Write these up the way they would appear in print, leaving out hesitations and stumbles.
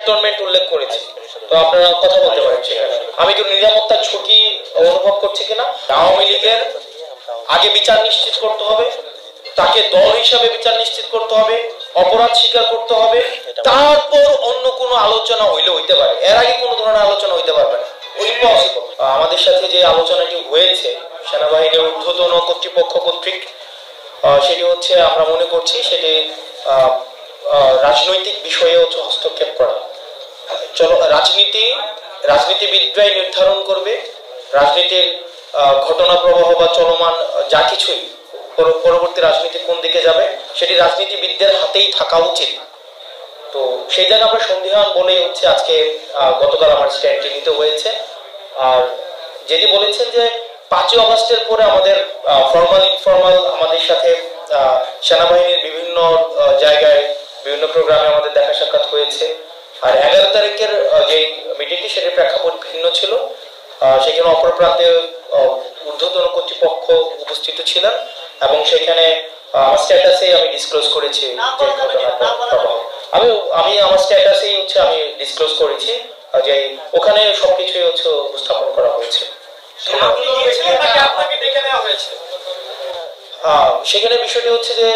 Cantonment উল্লেখ করেছি, তো আপনারা কথা বলতে পারেন সেখানে। আমি কি নিরাপত্তার ঝুঁকি অনুভব করছি কিনা? আওয়ামী লীগের আগে বিচার নিশ্চিত করতে হবে, তাকে দল হিসাবে বিচার নিশ্চিত করতে হবে, অপরাধ স্বীকার করতে হবে, তারপর অন্য কোনো আলোচনা হইলে হইতে পারে। এর আগে কোনো ধরনের আলোচনা হইতে পারবে না, ইম্পসিবল। আমাদের সাথে যে আলোচনাটি হয়েছে সেনাবাহিনীর ঊর্ধ্বতন কর্তৃপক্ষ কর্তৃক, সেটি হচ্ছে আমরা মনে করছি সেটি রাজনৈতিক বিষয়ে হচ্ছে হস্তক্ষেপ করা। চলো, রাজনীতিবিদরাই নির্ধারণ করবে রাজনীতির ঘটনা প্রবাহ বা চলমান যা কিছুই পরবর্তী রাজনীতি কোন দিকে যাবে, সেটি রাজনীতিবিদদের হাতেই থাকা উচিত। তো সেই জায়গায় আমরা সন্দিহান বলেই হচ্ছে আজকে গতকাল আমার স্ট্যান্ডটি নিতে হয়েছে। আর যেটি বলেছেন যে 5ই আগস্টের পরে আমাদের ফর্মাল ইনফর্মাল আমাদের সাথে সেনাবাহিনীর বিভিন্ন জায়গায় বিভিন্ন প্রোগ্রামে আমাদের দেখা সাক্ষাৎ হয়েছে। আর 11 তারিখের যে মিটিংটি সেটির প্রেক্ষাপট ভিন্ন ছিল, সেখানে অপর প্রান্তে ঊর্ধ্বতন কর্তৃপক্ষ উপস্থিত ছিলেন এবং সেখানে আমার স্ট্যাটাসে আমি ডিসক্লোজ করেছি যে আমি আমার স্ট্যাটাসেই হচ্ছে আমি ডিসক্লোজ করেছি যে ওখানে সবকিছুই হচ্ছে উপস্থাপন করা হয়েছে। সেখানে বিষয়টি হচ্ছে যে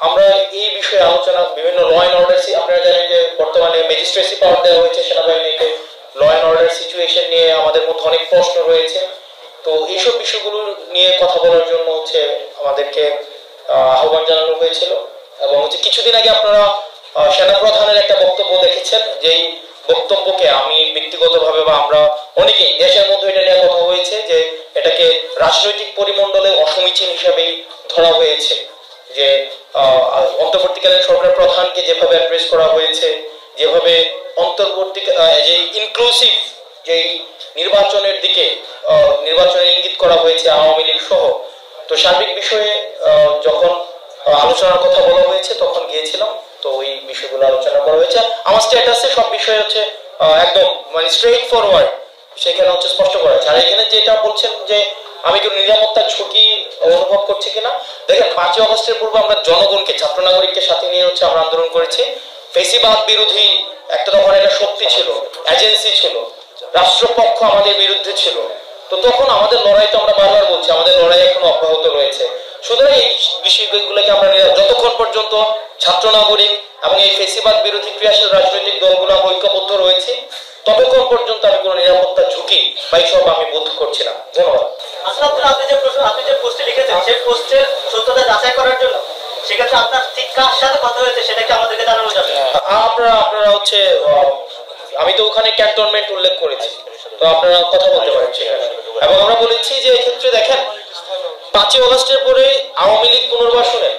আমরা এই বিষয়ে আলোচনা বিভিন্ন ল অ্যান্ড অর্ডার, আপনারা জানেন যে বর্তমানে ম্যাজিস্ট্রেসি পাওয়ার দেওয়া হয়েছে সেনাবাহিনীকে, ল অ্যান্ড অর্ডার সিচুয়েশন নিয়ে আমাদের মধ্যে অনেক প্রশ্ন রয়েছে। তো এইসব বিষয়গুলো নিয়ে কথা বলার জন্য হচ্ছে আমাদেরকে আহ্বান জানানো হয়েছিল। এবং হচ্ছে কিছুদিন আগে আপনারা সেনাপ্রধানের একটা বক্তব্য দেখেছেন, যেই বক্তব্যকে আমি ব্যক্তিগতভাবে বা আমরা অনেকেই দেশের মধ্যে এটা নিয়ে কথা হয়েছে যে এটাকে রাজনৈতিক পরিমণ্ডলে অসমীচীন হিসাবেই ধরা হয়েছে। যে অন্তর্বর্তীকালীন সরকার প্রধানকে যেভাবে অ্যাড্রেস করা হয়েছে, যেভাবে অন্তর্বর্তী যে ইনক্লুসিভ যেই নির্বাচনের দিকে নির্বাচনের ইঙ্গিত করা হয়েছে আওয়ামী লীগ সহ, তো সার্বিক বিষয়ে যখন আলোচনার কথা বলা হয়েছে তখন গিয়েছিলাম, তো ওই বিষয়গুলো আলোচনা করা হয়েছে। আমার স্ট্যাটাসে সব বিষয় হচ্ছে একদম মানে স্ট্রেইট ফরওয়ার্ড সেখানে হচ্ছে স্পষ্ট করা হয়েছে। আর এখানে যেটা বলছেন যে আমি কি নিরাপত্তার ঝুঁকি অনুভব করছি কিনা, দেখেন 5ই আগস্টের পূর্বে আমরা জনগণকে, ছাত্র নাগরিককে সাথে নিয়ে হচ্ছে আমরা আন্দোলন করেছি। ফেসিবাদ বিরোধী একটা তখন একটা শক্তি ছিল, এজেন্সি ছিল, রাষ্ট্রপক্ষ আমাদের বিরুদ্ধে ছিল। তো তখন আমাদের লড়াই, তো আমরা বারবার বলছি আমাদের লড়াই এখনো অব্যাহত রয়েছে। সুতরাং এই বিষয়গুলোকে আমরা যতক্ষণ পর্যন্ত ছাত্র নাগরিক এবং এই ফেসিবাদ বিরোধী ক্রিয়াশীল রাজনৈতিক দলগুলো ঐক্যবদ্ধ রয়েছে ততক্ষণ পর্যন্ত আমি কোনো নিরাপত্তার ঝুঁকি বা এইসব আমি বোধ করছি না। ধন্যবাদ। আপনি যে পোস্টে লিখেছেন সেই পোস্টের সত্যতা যাচাই করার জন্য সেক্ষেত্রে আপনার ঠিক কার সাথে কথা হয়েছে সেটা কি আমাদেরকে জানানো যাবে? আপনারা হচ্ছে আমি তো ওখানে ক্যান্টনমেন্ট উল্লেখ করেছি, তো আপনারা কথা বলতে পারেন সেখানে। এবং আমরা বলেছি যে এক্ষেত্রে দেখেন 5ই আগস্টের পরে আওয়ামী লীগ পুনর্বাসনে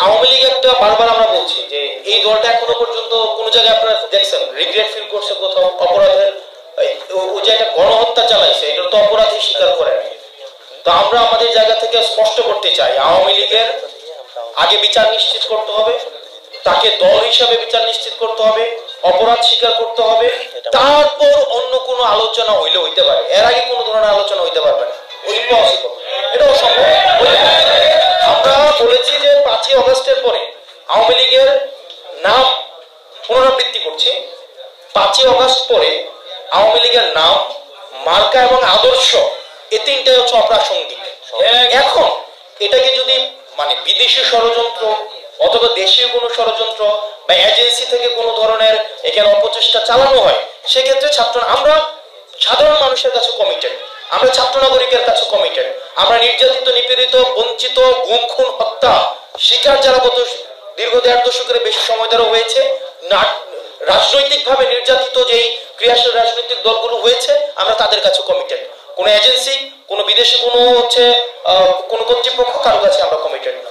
আওয়ামী লীগ একটা বারবার আমরা বলছি যে এই দলটা এখনো পর্যন্ত কোন জায়গায় আপনারা দেখছেন রিগ্রেট ফিল করছে কোথাও অপরাধের, ও যে একটা গণহত্যা চালাইছে এটা তো অপরাধী স্বীকার করে। তো আমরা আমাদের জায়গা থেকে স্পষ্ট করতে চাই আওয়ামী লীগের আগে বিচার নিশ্চিত করতে হবে, তাকে দল হিসাবে বিচার নিশ্চিত করতে হবে, অপরাধ স্বীকার করতে হবে, তারপর অন্য কোনো আলোচনা হইলে হইতে পারে। এর আগে কোনো ধরনের আলোচনা হইতে পারবে না, ইম্পসিবল, এটা অসম্ভব। আমরা বলেছি যে 5ই আগস্টের পরে আওয়ামী লীগের নাম, পুনরাবৃত্তি করছি, 5ই আগস্ট পরে আওয়ামী লীগের নাম, মার্কা এবং আদর্শ এই তিনটাই হচ্ছে অপ্রাসঙ্গিক। এখন এটাকে যদি মানে বিদেশি ষড়যন্ত্র অথবা দেশীয় কোনো ষড়যন্ত্র বা এজেন্সি থেকে কোনো ধরনের এখানে অপচেষ্টা চালানো হয়, সেক্ষেত্রে আমরা সাধারণ মানুষের কাছে কমিটেড, আমরা ছাত্র নাগরিকের কাছে কমিটেড। আমরা নির্যাতিত, নিপীড়িত, বঞ্চিত, গুম খুন হত্যা শিকার যারা গত দীর্ঘ 1.5 দশকের বেশি সময় ধরে হয়েছে, রাজনৈতিকভাবে নির্যাতিত যেই ক্রিয়াশীল রাজনৈতিক দলগুলো হয়েছে, আমরা তাদের কাছে কমিটেড। কোনো এজেন্সি, কোনো বিদেশি কোনো হচ্ছে কোনো কর্তৃপক্ষ কারো কাছে আমরা কমিটেড না।